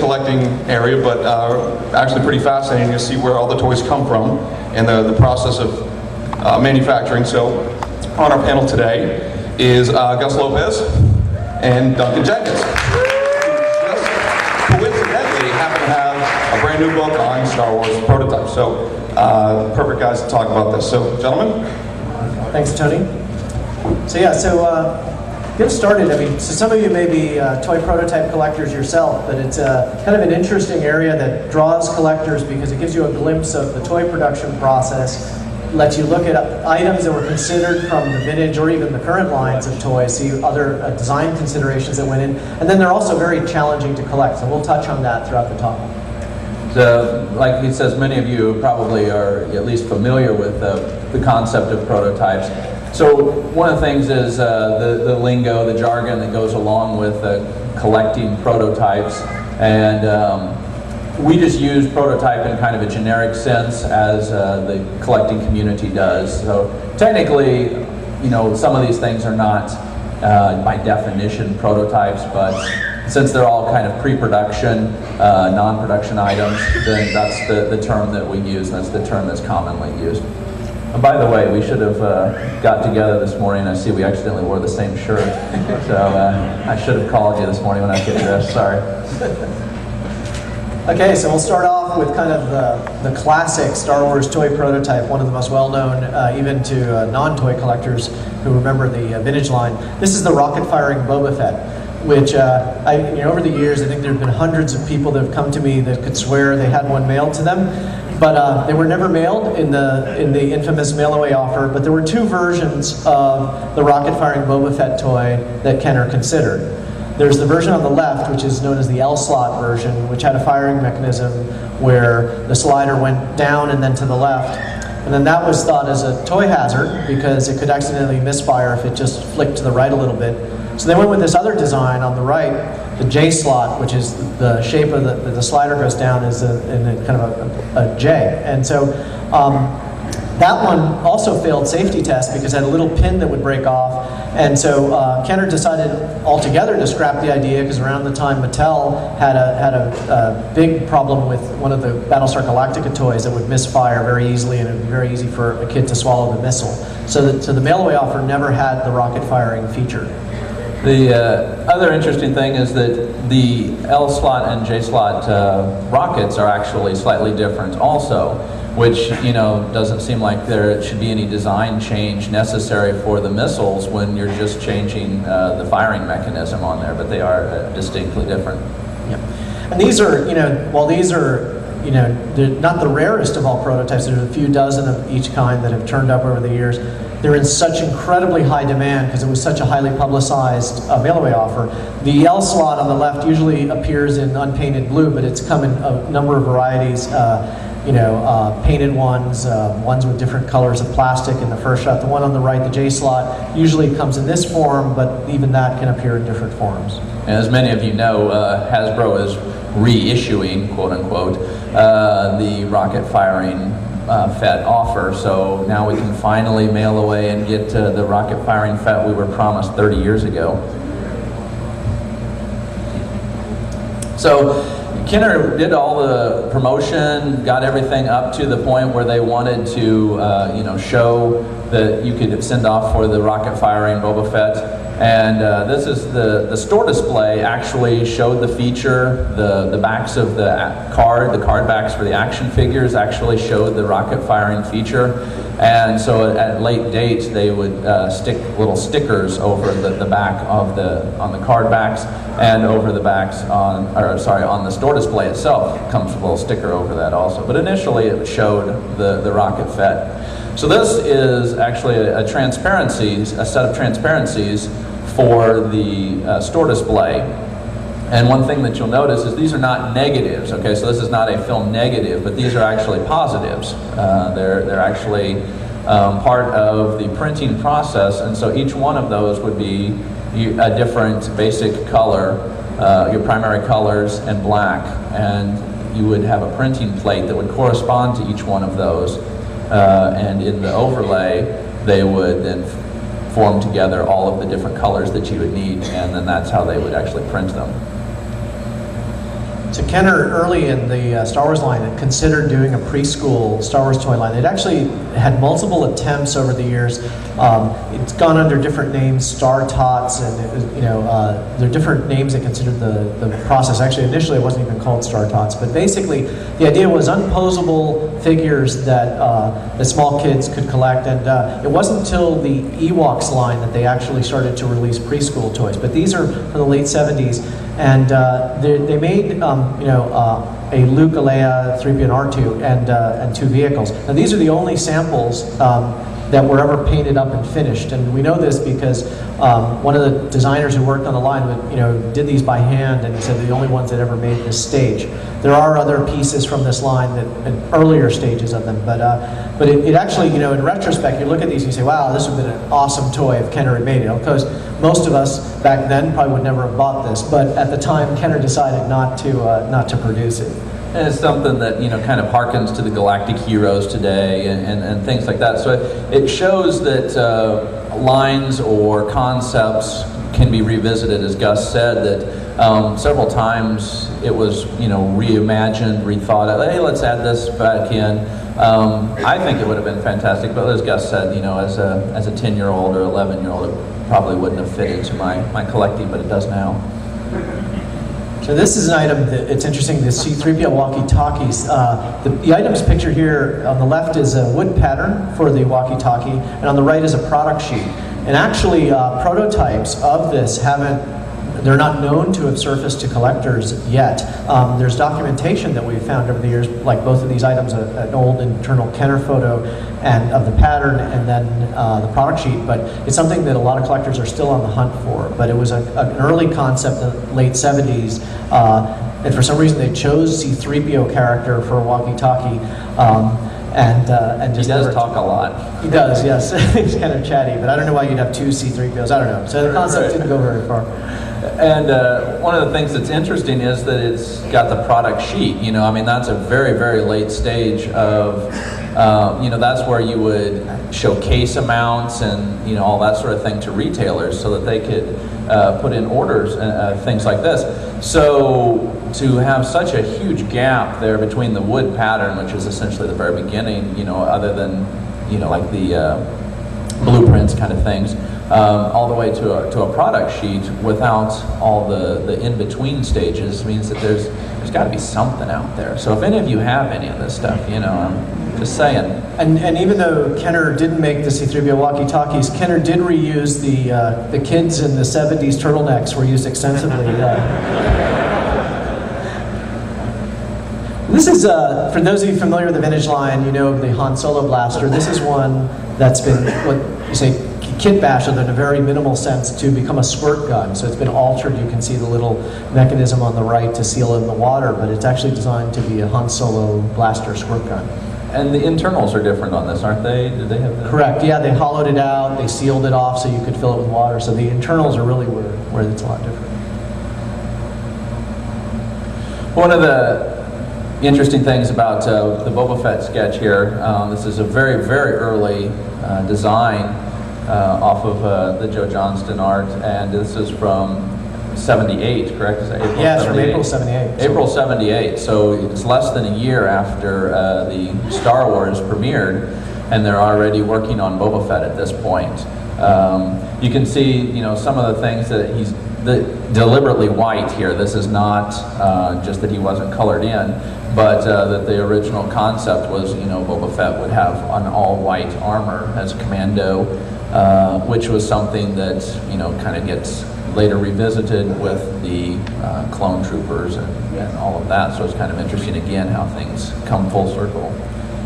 collecting area, but actually pretty fascinating to see where all the toys come from and the process of manufacturing. So on our panel today is Gus Lopez and Duncan Jenkins, who just coincidentally happen to have a brand new book on Star Wars prototypes. So perfect guys to talk about this. So gentlemen. Thanks, Tony. So get started. I mean, so some of you may be toy prototype collectors yourself, but it's kind of an interesting area that draws collectors because it gives you a glimpse of the toy production process, lets you look at items that were considered from the vintage or even the current lines of toys, see other design considerations that went in, and then they're also very challenging to collect, so we'll touch on that throughout the talk. So, like he says, many of you probably are at least familiar with the concept of prototypes. So one of the things is the lingo, the jargon that goes along with collecting prototypes, and we just use prototype in kind of a generic sense as the collecting community does. So technically, you know, some of these things are not by definition prototypes, but since they're all kind of pre-production, non-production items, then that's the term that we use, and that's the term that's commonly used. And by the way, we should have got together this morning. I see we accidentally wore the same shirt. So I should have called you this morning when I get dressed, sorry. Okay, so we'll start off with kind of the classic Star Wars toy prototype, one of the most well-known even to non-toy collectors who remember the vintage line. This is the rocket-firing Boba Fett, which over the years, I think there have been hundreds of people that have come to me that could swear they had one mailed to them. But they were never mailed in the infamous mail-away offer, but there were two versions of the rocket-firing Boba Fett toy that are considered. There's the version on the left, which is known as the L-slot version, which had a firing mechanism where the slider went down and then to the left. And then that was thought as a toy hazard because it could accidentally misfire if it just flicked to the right a little bit. So they went with this other design on the right, the J-slot, which is the shape of the slider goes down is in a kind of a J. And so that one also failed safety test because it had a little pin that would break off. And so Kenner decided altogether to scrap the idea because around the time Mattel had a big problem with one of the Battlestar Galactica toys that would misfire very easily, and it would be very easy for a kid to swallow the missile. So the mail-away offer never had the rocket firing feature. The other interesting thing is that the L-slot and J-slot rockets are actually slightly different also, which, you know, doesn't seem like there should be any design change necessary for the missiles when you're just changing the firing mechanism on there, but they are distinctly different. Yep. And these are, while these are, they're not the rarest of all prototypes, there's a few dozen of each kind that have turned up over the years. They're in such incredibly high demand because it was such a highly publicized mail-away offer. The L slot on the left usually appears in unpainted blue, but it's come in a number of varieties. Painted ones, ones with different colors of plastic in the first shot. The one on the right, the J slot, usually comes in this form, but even that can appear in different forms. And as many of you know, Hasbro is reissuing, quote unquote, the rocket firing Fett offer, so now we can finally mail away and get the rocket firing Fett we were promised 30 years ago. So Kenner did all the promotion, got everything up to the point where they wanted to show that you could send off for the rocket firing Boba Fett. And this is the store display actually showed the feature, the backs of the card backs for the action figures actually showed the rocket firing feature. And so at a late date they would stick little stickers over the back of on the card backs and over the backs on the store display itself comes a little sticker over that also. But initially it showed the rocket Fett. So this is actually a set of transparencies for the store display. And one thing that you'll notice is these are not negatives, okay? So this is not a film negative, but these are actually positives. They're actually part of the printing process, and so each one of those would be a different basic color, your primary colors and black, and you would have a printing plate that would correspond to each one of those. And in the overlay, they would then form together all of the different colors that you would need, and then that's how they would actually print them. So Kenner, early in the Star Wars line, had considered doing a preschool Star Wars toy line. They'd actually had multiple attempts over the years. It's gone under different names, Star Tots, and it was, there are different names they considered the process. Actually, initially it wasn't even called Star Tots, but basically the idea was unposable figures that the small kids could collect, and it wasn't until the Ewoks line that they actually started to release preschool toys. But these are from the late 70s. And they made, a Luke, a Leia, 3PO, and R2, and 2 vehicles. Now these are the only samples that were ever painted up and finished. And we know this because one of the designers who worked on the line, did these by hand, and he said they're the only ones that ever made this stage. There are other pieces from this line that in earlier stages of them, but it actually, in retrospect, you look at these and you say, wow, this would have been an awesome toy if Kenner had made it. Because most of us back then probably would never have bought this, but at the time, Kenner decided not to produce it. And it's something that kind of harkens to the galactic heroes today and things like that. So it shows that lines or concepts can be revisited, as Gus said, that several times it was reimagined, rethought. Hey, let's add this back in. I think it would have been fantastic, but as Gus said, as a 10-year-old or 11-year-old, it probably wouldn't have fit into my collecting, but it does now. So this is an item that it's interesting, the C-3PO Walkie Talkies. The items pictured here on the left is a wood pattern for the Walkie Talkie, and on the right is a product sheet. And actually, prototypes of this they're not known to have surfaced to collectors yet. There's documentation that we've found over the years, like both of these items, an old internal Kenner photo and of the pattern, and then the product sheet. But it's something that a lot of collectors are still on the hunt for. But it was an early concept in the late 70s, and for some reason they chose C-3PO character for a walkie-talkie. And just he does talk a lot. He does, yes. He's kind of chatty, but I don't know why you'd have 2 C-3POs. I don't know. So the concept didn't go very far. And one of the things that's interesting is that it's got the product sheet. That's a very, very late stage of, that's where you would showcase amounts and, all that sort of thing to retailers so that they could put in orders and things like this. So to have such a huge gap there between the wood pattern, which is essentially the very beginning, other than, like the blueprints kind of things, all the way to a product sheet without all the in-between stages means that there's got to be something out there. So if any of you have any of this stuff, I'm just saying. And even though Kenner didn't make the C-3PO walkie-talkies, Kenner did reuse the kids in the 70s turtlenecks were used extensively. This is, for those of you familiar with the vintage line, the Han Solo blaster. This is one that's been, what you say, kit bashed in a very minimal sense to become a squirt gun. So it's been altered. You can see the little mechanism on the right to seal in the water, but it's actually designed to be a Han Solo blaster squirt gun. And the internals are different on this, aren't they? Did they have that? Correct. Yeah, they hollowed it out. They sealed it off so you could fill it with water. So the internals are really where it's a lot different. One of the interesting things about the Boba Fett sketch here, this is a very, very early design off of the Joe Johnston art, and this is from 78, correct? Is that April 78? Yeah, it's from April 78. April 78, so it's less than a year after the Star Wars premiered, and they're already working on Boba Fett at this point. You can see, some of the things that he's deliberately white here. This is not just that he wasn't colored in, but that the original concept was, Boba Fett would have an all-white armor as a commando, which was something that, kind of gets later revisited with the clone troopers and all of that. So it's kind of interesting, again, how things come full circle.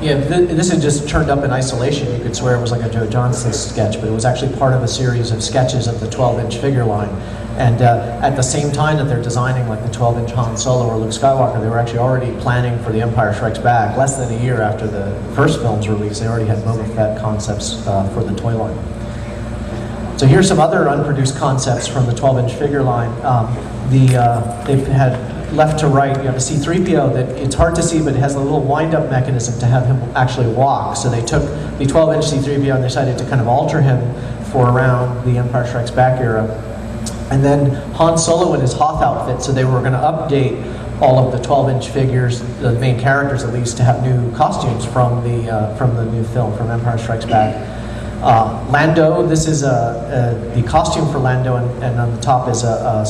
Yeah, this had just turned up in isolation. You could swear it was like a Joe Johnston sketch, but it was actually part of a series of sketches of the 12-inch figure line. And at the same time that they're designing like the 12-inch Han Solo or Luke Skywalker, they were actually already planning for The Empire Strikes Back. Less than a year after the first film's release, they already had Boba Fett concepts for the toy line. So here's some other unproduced concepts from the 12-inch figure line. They've had left to right, you have a C-3PO that it's hard to see, but it has a little wind-up mechanism to have him actually walk. So they took the 12-inch C-3PO and decided to kind of alter him for around the Empire Strikes Back era. And then Han Solo in his Hoth outfit, so they were going to update all of the 12-inch figures, the main characters at least, to have new costumes from the new film, from Empire Strikes Back. Lando, this is the costume for Lando, and on the top is a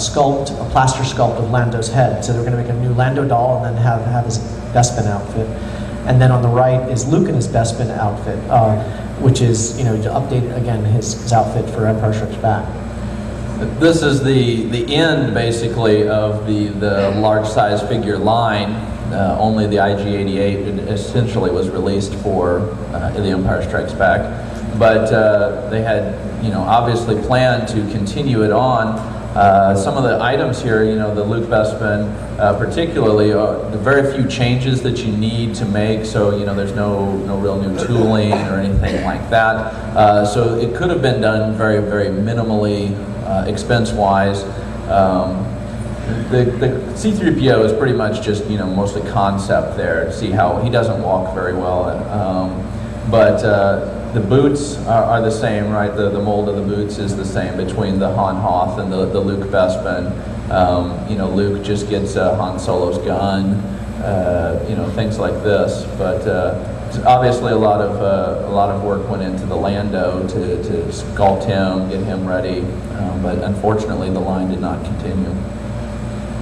plaster sculpt of Lando's head. So they're going to make a new Lando doll and then have his Bespin outfit. And then on the right is Luke in his Bespin outfit, which is, to update again his outfit for Empire Strikes Back. This is the end, basically, of the large size figure line. Only the IG-88 essentially was released for The Empire Strikes Back. But they had, obviously planned to continue it on. Some of the items here, the Luke Bespin, particularly, the very few changes that you need to make. So, there's no real new tooling or anything like that. So it could have been done very, very minimally, expense-wise. The C-3PO is pretty much just, mostly concept there to see how he doesn't walk very well. But the boots are the same, right? The mold of the boots is the same between the Han Hoth and the Luke Bespin. Luke just gets Han Solo's gun, things like this. But obviously a lot of work went into the Lando to sculpt him, get him ready. But unfortunately, the line did not continue.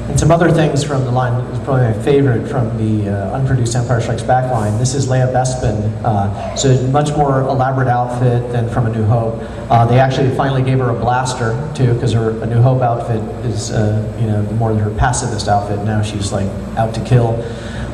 And some other things from the line, is probably my favorite from the unproduced Empire Strikes Back line. This is Leia Bespin, so a much more elaborate outfit than from A New Hope. They actually finally gave her a blaster too, because her A New Hope outfit is, more than her pacifist outfit. Now she's like out to kill.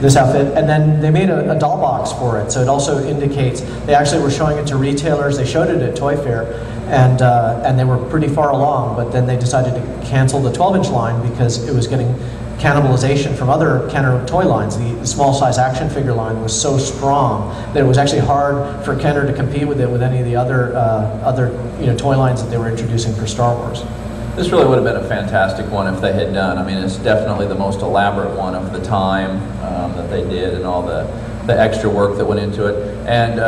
This outfit, and then they made a doll box for it, so it also indicates, they actually were showing it to retailers. They showed it at Toy Fair, and they were pretty far along, but then they decided to cancel the 12-inch line because it was getting cannibalization from other Kenner toy lines. The small size action figure line was so strong that it was actually hard for Kenner to compete with it with any of the other toy lines that they were introducing for Star Wars. This really would have been a fantastic one if they had done. I mean, it's definitely the most elaborate one of the time that they did, and all the extra work that went into it. And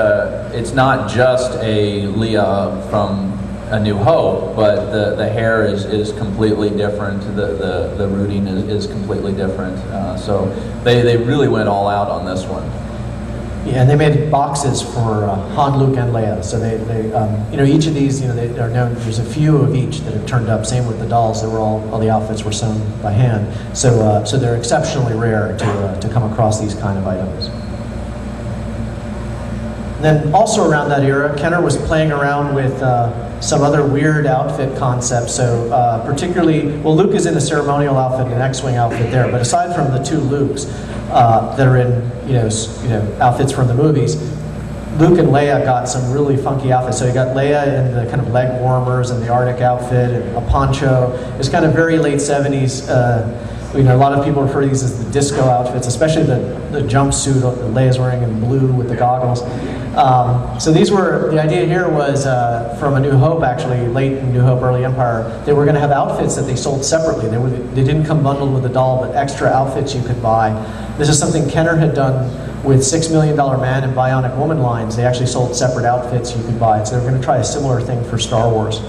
it's not just a Leia from A New Hope, but the hair is completely different. The rooting is completely different. So they really went all out on this one. Yeah, and they made boxes for Han, Luke, and Leia. So they each of these, they are known. There's a few of each that have turned up. Same with the dolls. They were all the outfits were sewn by hand. So they're exceptionally rare to come across these kind of items. And then also around that era, Kenner was playing around with some other weird outfit concepts. So particularly, Luke is in a ceremonial outfit, an X-wing outfit there. But aside from the two Lukes that are in outfits from the movies, Luke and Leia got some really funky outfits. So you got Leia in the kind of leg warmers and the Arctic outfit and a poncho. It's kind of very late 70s. A lot of people refer to these as the disco outfits, especially the jumpsuit that Leia's wearing in blue with the goggles. So the idea here was from A New Hope, actually, late in New Hope, early Empire. They were going to have outfits that they sold separately. They didn't come bundled with the doll, but extra outfits you could buy. This is something Kenner had done with $6 Million Man and Bionic Woman lines. They actually sold separate outfits you could buy. So they were going to try a similar thing for Star Wars.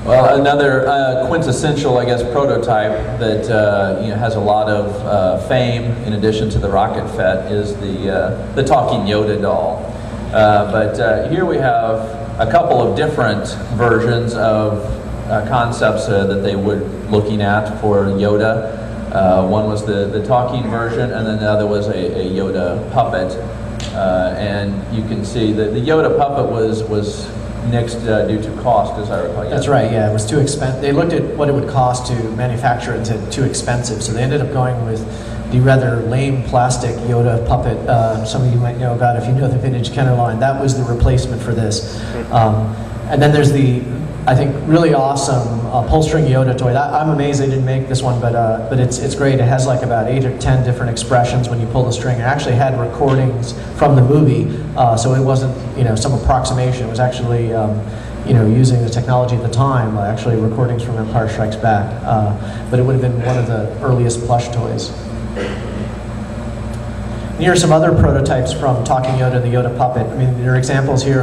Well, another quintessential, prototype that has a lot of fame in addition to the Rocket Fett is the talking Yoda doll. But here we have a couple of different versions of concepts that they were looking at for Yoda. One was the talking version, and then the other was a Yoda puppet. And you can see that the Yoda puppet was nixed due to cost, as I recall. That's right, yeah, it was too expensive. They looked at what it would cost to manufacture it and said too expensive, so they ended up going with the rather lame plastic Yoda puppet. Some of you might know about if you know the vintage Kenner line. That was the replacement for this. And then there's the, I think, really awesome pull-string Yoda toy. I'm amazed they didn't make this one, but it's great. It has like about 8 or 10 different expressions when you pull the string. It actually had recordings from the movie, so it wasn't some approximation. It was actually using the technology at the time, actually recordings from Empire Strikes Back. But it would have been one of the earliest plush toys. And here are some other prototypes from Talking Yoda, the Yoda puppet. I mean, there are examples here